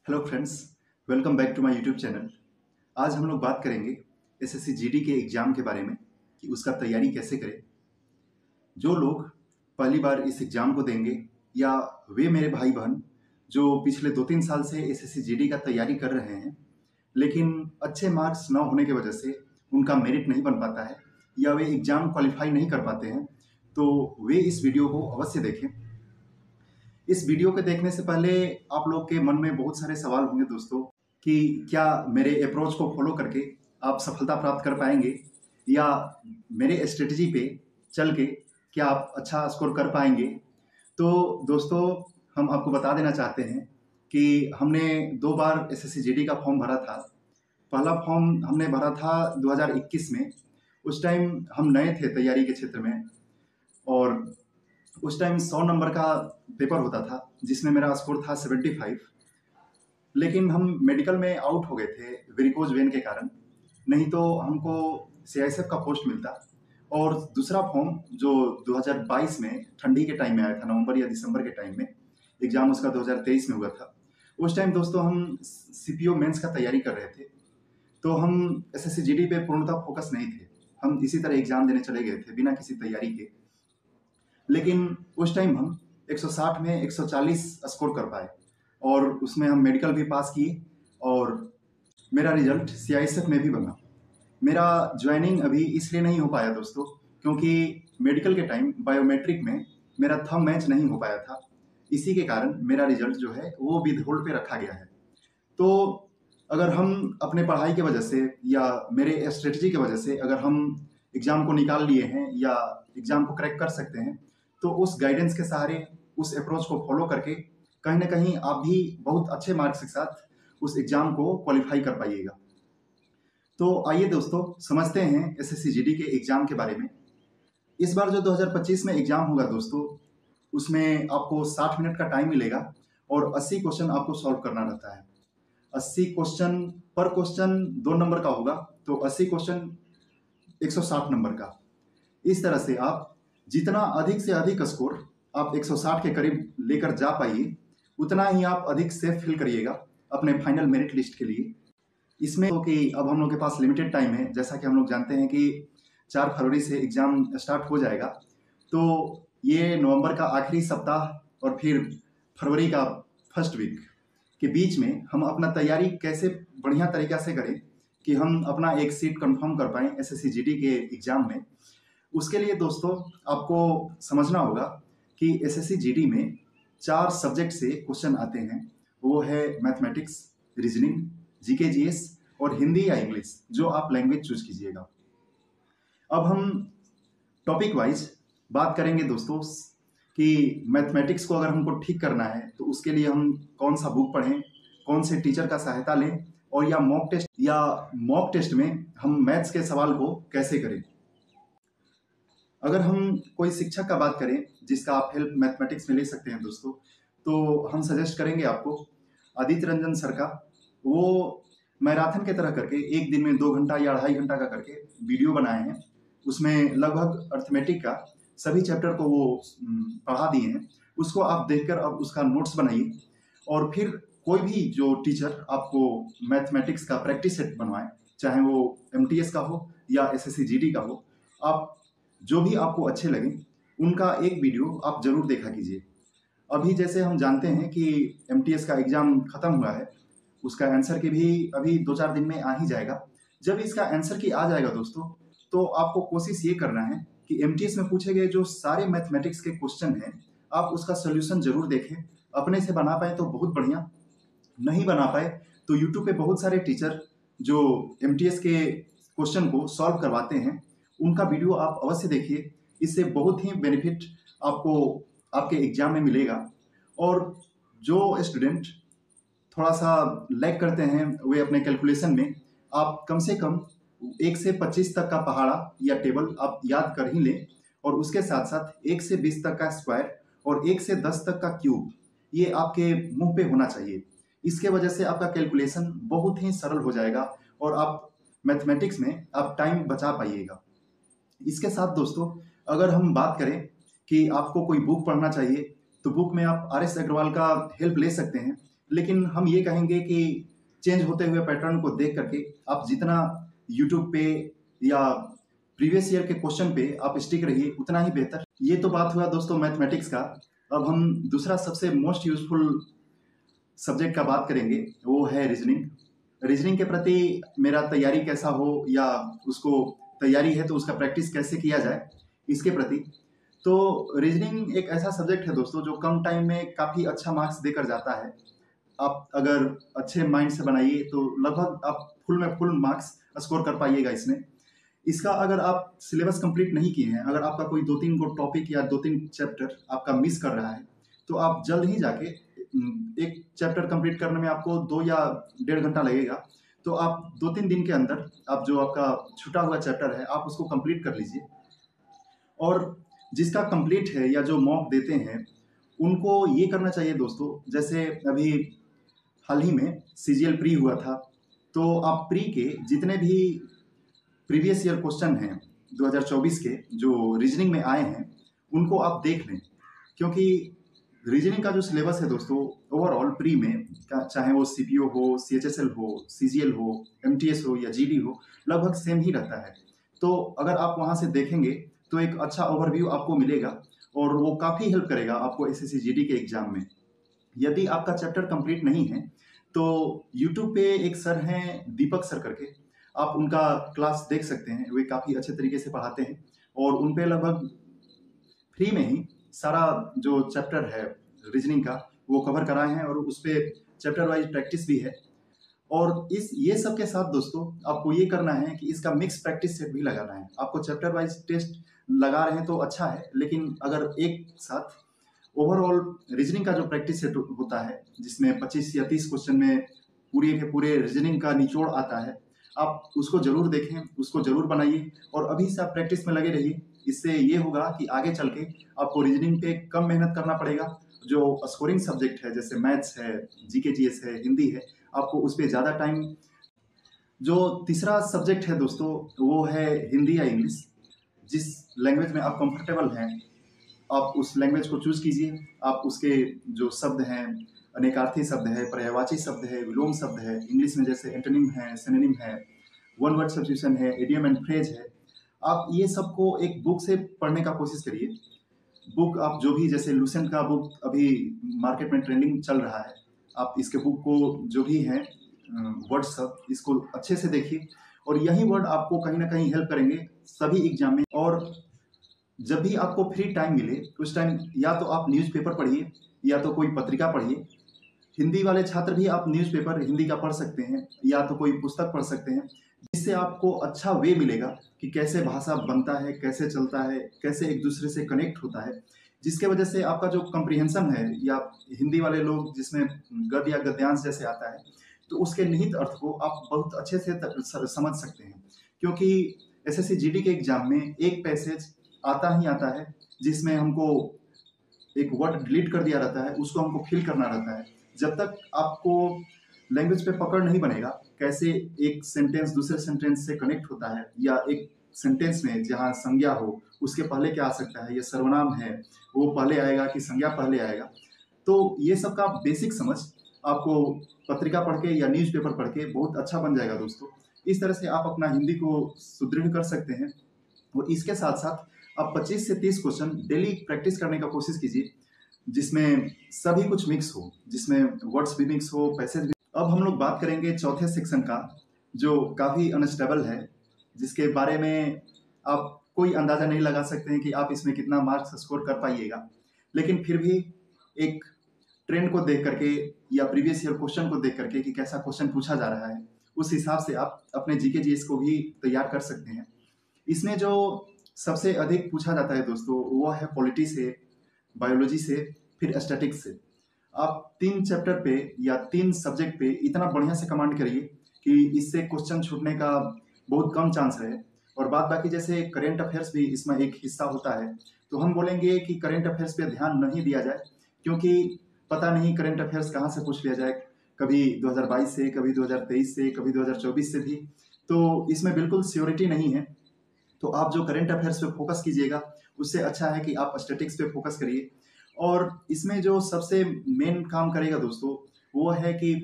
Hello friends, welcome back to my YouTube channel. आज हम लोग बात करेंगे एसएससी जीडी के एग्ज़ाम के बारे में कि उसका तैयारी कैसे करें। जो लोग पहली बार इस एग्ज़ाम को देंगे या वे मेरे भाई बहन जो पिछले 2-3 साल से एसएससी जीडी का तैयारी कर रहे हैं लेकिन अच्छे मार्क्स न होने की वजह से उनका मेरिट नहीं बन पाता है या वे एग्ज़ाम क्वालिफाई नहीं कर पाते हैं, तो वे इस वीडियो को अवश्य देखें। इस वीडियो के देखने से पहले आप लोग के मन में बहुत सारे सवाल होंगे दोस्तों कि क्या मेरे अप्रोच को फॉलो करके आप सफलता प्राप्त कर पाएंगे या मेरे स्ट्रेटजी पे चल के क्या आप अच्छा स्कोर कर पाएंगे। तो दोस्तों, हम आपको बता देना चाहते हैं कि हमने 2 बार एसएससी जीडी का फॉर्म भरा था। पहला फॉर्म हमने भरा था 2021 में। उस टाइम हम नए थे तैयारी के क्षेत्र में और उस टाइम 100 नंबर का पेपर होता था जिसमें मेरा स्कोर था 75। लेकिन हम मेडिकल में आउट हो गए थे वेरिकोज वेन के कारण, नहीं तो हमको सीआईएसएफ का पोस्ट मिलता। और दूसरा फॉर्म जो 2022 में ठंडी के टाइम में आया था, नवंबर या दिसंबर के टाइम में, एग्ज़ाम उसका 2023 में हुआ था। उस टाइम दोस्तों हम सीपीओ मेंस का तैयारी कर रहे थे, तो हम एसएससी जीडी पे पूर्णतः फोकस नहीं थे। हम इसी तरह एग्ज़ाम देने चले गए थे बिना किसी तैयारी के। लेकिन उस टाइम हम 160 में 140 स्कोर कर पाए और उसमें हम मेडिकल भी पास किए और मेरा रिजल्ट सीआईएसएफ में भी बना। मेरा ज्वाइनिंग अभी इसलिए नहीं हो पाया दोस्तों क्योंकि मेडिकल के टाइम बायोमेट्रिक में मेरा थंब मैच नहीं हो पाया था। इसी के कारण मेरा रिजल्ट जो है वो विद होल्ड पे रखा गया है। तो अगर हम अपने पढ़ाई की वजह से या मेरे स्ट्रेटजी की वजह से अगर हम एग्ज़ाम को निकाल लिए हैं या एग्ज़ाम को क्रैक कर सकते हैं, तो उस गाइडेंस के सहारे, उस अप्रोच को फॉलो करके कहीं ना कहीं आप भी बहुत अच्छे मार्क्स के साथ उस एग्ज़ाम को क्वालिफाई कर पाइएगा। तो आइए दोस्तों, समझते हैं एसएससी जीडी के एग्ज़ाम के बारे में। इस बार जो 2025 में एग्ज़ाम होगा दोस्तों, उसमें आपको 60 मिनट का टाइम मिलेगा और 80 क्वेश्चन आपको सॉल्व करना रहता है। 80 क्वेश्चन, पर क्वेश्चन 2 नंबर का होगा, तो 80 क्वेश्चन 160 नंबर का। इस तरह से आप जितना अधिक से अधिक स्कोर आप 160 के करीब लेकर जा पाइए, उतना ही आप अधिक सेफ फील करिएगा अपने फाइनल मेरिट लिस्ट के लिए। इसमें तो कि अब हम लोग के पास लिमिटेड टाइम है, जैसा कि हम लोग जानते हैं कि 4 फरवरी से एग्ज़ाम स्टार्ट हो जाएगा। तो ये नवंबर का आखिरी सप्ताह और फिर फरवरी का फर्स्ट वीक के बीच में हम अपना तैयारी कैसे बढ़िया तरीक़ा से करें कि हम अपना एक सीट कंफर्म कर पाएँ एसएससी जीडी के एग्ज़ाम में। उसके लिए दोस्तों आपको समझना होगा कि एसएससी जीडी में 4 सब्जेक्ट से क्वेश्चन आते हैं। वो है मैथमेटिक्स, रीजनिंग, जीके जीएस और हिंदी या इंग्लिश, जो आप लैंग्वेज चूज कीजिएगा। अब हम टॉपिक वाइज बात करेंगे दोस्तों कि मैथमेटिक्स को अगर हमको ठीक करना है तो उसके लिए हम कौन सा बुक पढ़ें, कौन से टीचर का सहायता लें, और या मॉक टेस्ट में हम मैथ्स के सवाल को कैसे करें। अगर हम कोई शिक्षक का बात करें जिसका आप हेल्प मैथमेटिक्स में ले सकते हैं दोस्तों, तो हम सजेस्ट करेंगे आपको आदित्य रंजन सर का। वो मैराथन के तरह करके एक दिन में 2 घंटा या 2.5 घंटा का करके वीडियो बनाए हैं। उसमें लगभग अर्थमेटिक का सभी चैप्टर को वो पढ़ा दिए हैं। उसको आप देखकर अब उसका नोट्स बनाइए और फिर कोई भी जो टीचर आपको मैथमेटिक्स का प्रैक्टिस सेट बनवाए, चाहे वो एमटीएस का हो या एसएससी जीडी का हो, आप जो भी आपको अच्छे लगे उनका एक वीडियो आप जरूर देखा कीजिए। अभी जैसे हम जानते हैं कि एमटीएस का एग्ज़ाम ख़त्म हुआ है, उसका आंसर की भी अभी 2-4 दिन में आ ही जाएगा। जब इसका आंसर की आ जाएगा दोस्तों, तो आपको कोशिश ये करना है कि एमटीएस में पूछे गए जो सारे मैथमेटिक्स के क्वेश्चन हैं, आप उसका सोल्यूशन जरूर देखें। अपने से बना पाए तो बहुत बढ़िया, नहीं बना पाए तो यूट्यूब पे बहुत सारे टीचर जो एमटीएस के क्वेश्चन को सॉल्व करवाते हैं, उनका वीडियो आप अवश्य देखिए। इससे बहुत ही बेनिफिट आपको आपके एग्जाम में मिलेगा। और जो स्टूडेंट थोड़ा सा लैग करते हैं वे अपने कैलकुलेशन में, आप कम से कम 1 से 25 तक का पहाड़ा या टेबल आप याद कर ही लें, और उसके साथ साथ 1 से 20 तक का स्क्वायर और 1 से 10 तक का क्यूब, ये आपके मुंह पे होना चाहिए। इसके वजह से आपका कैलकुलेशन बहुत ही सरल हो जाएगा और आप मैथमेटिक्स में आप टाइम बचा पाइएगा। इसके साथ दोस्तों, अगर हम बात करें कि आपको कोई बुक पढ़ना चाहिए, तो बुक में आप आर एस अग्रवाल का हेल्प ले सकते हैं। लेकिन हम ये कहेंगे कि चेंज होते हुए पैटर्न को देख करके आप जितना यूट्यूब पे या प्रीवियस ईयर के क्वेश्चन पे आप स्टिक रहिए उतना ही बेहतर। ये तो बात हुआ दोस्तों मैथमेटिक्स का। अब हम दूसरा सबसे मोस्ट यूजफुल सब्जेक्ट का बात करेंगे, वो है रीजनिंग। रीजनिंग के प्रति मेरा तैयारी कैसा हो या उसको तैयारी है तो उसका प्रैक्टिस कैसे किया जाए इसके प्रति। तो रीजनिंग एक ऐसा सब्जेक्ट है दोस्तों जो कम टाइम में काफ़ी अच्छा मार्क्स देकर जाता है। आप अगर अच्छे माइंड से बनाइए तो लगभग आप फुल में फुल मार्क्स स्कोर कर पाइएगा इसमें। इसका अगर आप सिलेबस कंप्लीट नहीं किए हैं, अगर आपका कोई 2-3 को टॉपिक या 2-3 चैप्टर आपका मिस कर रहा है, तो आप जल्द ही जाके एक चैप्टर कंप्लीट करने में आपको 2 या 1.5 घंटा लगेगा। तो आप 2-3 दिन के अंदर आप जो आपका छूटा हुआ चैप्टर है आप उसको कंप्लीट कर लीजिए। और जिसका कंप्लीट है या जो मॉक देते हैं उनको ये करना चाहिए दोस्तों, जैसे अभी हाल ही में सीजीएल प्री हुआ था, तो आप प्री के जितने भी प्रीवियस ईयर क्वेश्चन हैं 2024 के जो रीजनिंग में आए हैं उनको आप देख लें, क्योंकि रीजनिंग का जो सिलेबस है दोस्तों ओवरऑल प्री में चाहे वो सीपीओ हो, सीएचएसएल हो, सीजीएल हो, एमटीएस हो या जीडी हो, लगभग सेम ही रहता है। तो अगर आप वहाँ से देखेंगे तो एक अच्छा ओवरव्यू आपको मिलेगा और वो काफ़ी हेल्प करेगा आपको एसएससी जीडी के एग्जाम में। यदि आपका चैप्टर कंप्लीट नहीं है तो यूट्यूब पे एक सर हैं दीपक सर करके, आप उनका क्लास देख सकते हैं। वे काफ़ी अच्छे तरीके से पढ़ाते हैं और उन पे लगभग फ्री में ही सारा जो चैप्टर है रीजनिंग का वो कवर कराए हैं और उस पर चैप्टर वाइज प्रैक्टिस भी है। और ये सब के साथ दोस्तों आपको ये करना है कि इसका मिक्स प्रैक्टिस सेट भी लगाना है। आपको चैप्टर वाइज टेस्ट लगा रहे हैं तो अच्छा है, लेकिन अगर एक साथ ओवरऑल रीजनिंग का जो प्रैक्टिस सेट होता है जिसमें 25 या 30 क्वेश्चन में पूरे के पूरे रीजनिंग का निचोड़ आता है, आप उसको जरूर देखें, उसको जरूर बनाइए और अभी से आप प्रैक्टिस में लगे रहिए। इससे ये होगा कि आगे चल के आपको रीजनिंग पे कम मेहनत करना पड़ेगा। जो स्कोरिंग सब्जेक्ट है जैसे मैथ्स है, जीके जीएस है, हिंदी है, आपको उस पर ज़्यादा टाइम। जो तीसरा सब्जेक्ट है दोस्तों वो है हिंदी या इंग्लिश। जिस लैंग्वेज में आप कंफर्टेबल हैं आप उस लैंग्वेज को चूज कीजिए। आप उसके जो शब्द हैं, अनेकार्थी शब्द है, पर्यायवाची शब्द है, विलोम शब्द है, इंग्लिश में जैसे एंटोनिम है, सिनोनिम है, वन वर्ड सब्स्टिट्यूशन है, इडियम एंड फ्रेज है, आप ये सबको एक बुक से पढ़ने का कोशिश करिए। बुक आप जो भी, जैसे लूसेंट का बुक अभी मार्केट में ट्रेंडिंग चल रहा है, आप इसके बुक को जो भी हैं वर्ड सब इसको अच्छे से देखिए और यही वर्ड आपको कहीं ना कहीं हेल्प करेंगे सभी एग्जाम में। और जब भी आपको फ्री टाइम मिले उस टाइम या तो आप न्यूज़पेपर पढ़िए या तो कोई पत्रिका पढ़िए। हिंदी वाले छात्र भी आप न्यूज़पेपर हिंदी का पढ़ सकते हैं या तो कोई पुस्तक पढ़ सकते हैं, जिससे आपको अच्छा वे मिलेगा कि कैसे भाषा बनता है, कैसे चलता है, कैसे एक दूसरे से कनेक्ट होता है, जिसके वजह से आपका जो कम्प्रिहेंशन है या हिंदी वाले लोग जिसमें गद्य या गद्यांश जैसे आता है तो उसके निहित अर्थ को आप बहुत अच्छे से समझ सकते हैं। क्योंकि एसएससी जीडी के एग्जाम में एक पैसेज आता ही आता है जिसमें हमको एक वर्ड डिलीट कर दिया रहता है, उसको हमको फिल करना रहता है। जब तक आपको लैंग्वेज पे पकड़ नहीं बनेगा कैसे एक सेंटेंस दूसरे सेंटेंस से कनेक्ट होता है, या एक सेंटेंस में जहाँ संज्ञा हो उसके पहले क्या आ सकता है, या सर्वनाम है वो पहले आएगा कि संज्ञा पहले आएगा, तो ये सब का बेसिक समझ आपको पत्रिका पढ़ के या न्यूज़पेपर पढ़ के बहुत अच्छा बन जाएगा दोस्तों। इस तरह से आप अपना हिंदी को सुदृढ़ कर सकते हैं और इसके साथ साथ आप 25 से 30 क्वेश्चन डेली प्रैक्टिस करने का कोशिश कीजिए, जिसमें सभी कुछ मिक्स हो, जिसमें वर्ड्स भी मिक्स हो, पैसेज भी। अब हम लोग बात करेंगे चौथे सेक्शन का जो काफ़ी अनस्टेबल है, जिसके बारे में आप कोई अंदाज़ा नहीं लगा सकते हैं कि आप इसमें कितना मार्क्स स्कोर कर पाइएगा, लेकिन फिर भी एक ट्रेंड को देख करके या प्रीवियस ईयर क्वेश्चन को देख करके कि कैसा क्वेश्चन पूछा जा रहा है, उस हिसाब से आप अपने जीके जीएस को भी तैयार कर सकते हैं। इसमें जो सबसे अधिक पूछा जाता है दोस्तों वो है पॉलिटी से, बायोलॉजी से, फिर स्टैटिक्स से। आप 3 चैप्टर पे या 3 सब्जेक्ट पे इतना बढ़िया से कमांड करिए कि इससे क्वेश्चन छूटने का बहुत कम चांस रहे। और बात बाकी जैसे करेंट अफेयर्स भी इसमें एक हिस्सा होता है, तो हम बोलेंगे कि करेंट अफेयर्स पे ध्यान नहीं दिया जाए, क्योंकि पता नहीं करेंट अफेयर्स कहाँ से पूछ लिया जाए, कभी 2022 से, कभी 2023 से, कभी 2024 से भी, तो इसमें बिल्कुल श्योरिटी नहीं है। तो आप जो करेंट अफेयर्स पे फोकस कीजिएगा उससे अच्छा है कि आप स्टैटिक्स पे फोकस करिए। और इसमें जो सबसे मेन काम करेगा दोस्तों वो है कि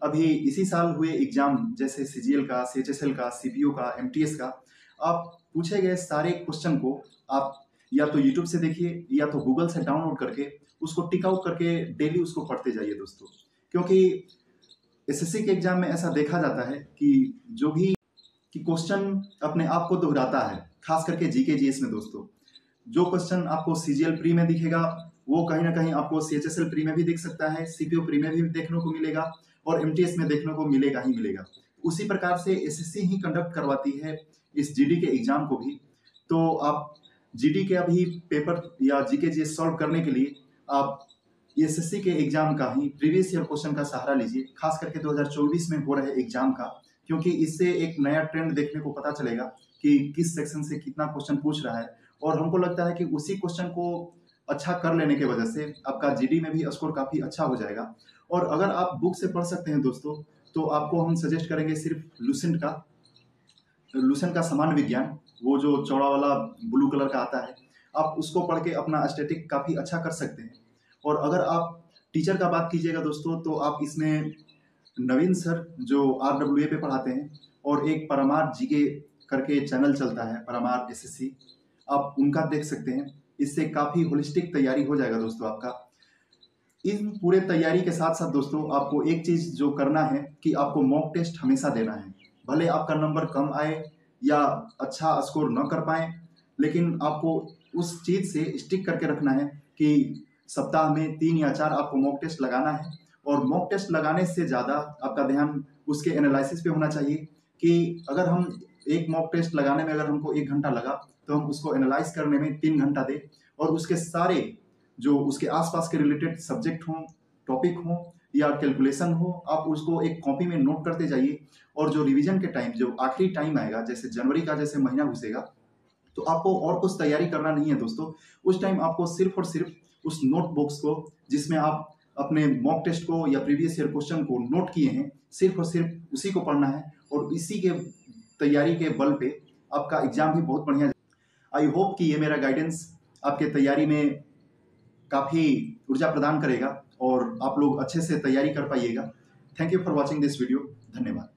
अभी इसी साल हुए एग्जाम जैसे सीजीएल का, सीएचएसएल का, सीपीओ का, एमटीएस का, आप पूछे गए सारे क्वेश्चन को आप या तो यूट्यूब से देखिए या तो गूगल से डाउनलोड करके उसको टिक आउट करके डेली उसको पढ़ते जाइए दोस्तों। क्योंकि एसएससी के एग्जाम में ऐसा देखा जाता है कि जो भी कि क्वेश्चन अपने आप को दोहराता है, खास करके जीके जीएस में दोस्तों। जो क्वेश्चन आपको सीजीएल प्री में दिखेगा वो कहीं ना कहीं आपको सीएचएसएल प्री में भी दिख सकता है, सीपीओ प्री में भी देखने को मिलेगा और एमटीएस में देखने को मिलेगा ही मिलेगा। उसी प्रकार से एसएससी ही कंडक्ट करवाती है इस जीडी के एग्जाम को भी। तो आप जीडी के अभी पेपर या जीके जीएस सॉल्व करने के लिए आप एसएससी के एग्जाम का ही प्रीवियस ईयर क्वेश्चन का सहारा लीजिए, खास करके 2024 में हो रहे एग्जाम का, क्योंकि इससे एक नया ट्रेंड देखने को पता चलेगा कि किस सेक्शन से कितना क्वेश्चन पूछ रहा है। और हमको लगता है कि उसी क्वेश्चन को अच्छा कर लेने की वजह से आपका जीडी में भी स्कोर काफ़ी अच्छा हो जाएगा। और अगर आप बुक से पढ़ सकते हैं दोस्तों, तो आपको हम सजेस्ट करेंगे सिर्फ लुसेंट का सामान्य विज्ञान, वो जो चौड़ा वाला ब्लू कलर का आता है, आप उसको पढ़ के अपना स्टैटिक काफ़ी अच्छा कर सकते हैं। और अगर आप टीचर का बात कीजिएगा दोस्तों, तो आप इसमें नवीन सर जो RWA पे पढ़ाते हैं और एक परमार जीके करके चैनल चलता है, परमार एसएससी, आप उनका देख सकते हैं। इससे काफ़ी होलिस्टिक तैयारी हो जाएगा दोस्तों आपका। इन पूरे तैयारी के साथ साथ दोस्तों आपको एक चीज़ जो करना है कि आपको मॉक टेस्ट हमेशा देना है। भले आपका नंबर कम आए या अच्छा स्कोर न कर पाए, लेकिन आपको उस चीज़ से स्टिक करके रखना है कि सप्ताह में 3 या 4 आपको मॉक टेस्ट लगाना है। और मॉक टेस्ट लगाने से ज़्यादा आपका ध्यान उसके एनालिसिस पे होना चाहिए कि अगर हम एक मॉक टेस्ट लगाने में अगर हमको 1 घंटा लगा, तो हम उसको एनालाइज करने में 3 घंटा दें और उसके सारे जो उसके आसपास के रिलेटेड सब्जेक्ट हों, टॉपिक हों या कैलकुलेशन हो, आप उसको एक कॉपी में नोट करते जाइए। और जो रिवीजन के टाइम, जो आखिरी टाइम आएगा, जैसे जनवरी का जैसे महीना घुसेगा, तो आपको और कुछ तैयारी करना नहीं है दोस्तों। उस टाइम आपको सिर्फ और सिर्फ उस नोटबुक्स को जिसमें आप अपने मॉक टेस्ट को या प्रीवियस ईयर क्वेश्चन को नोट किए हैं, सिर्फ और सिर्फ उसी को पढ़ना है और इसी के तैयारी के बल पे आपका एग्जाम भी बहुत बढ़िया। आई होप कि ये मेरा गाइडेंस आपके तैयारी में काफ़ी ऊर्जा प्रदान करेगा और आप लोग अच्छे से तैयारी कर पाइएगा। Thank you for watching this video. धन्यवाद।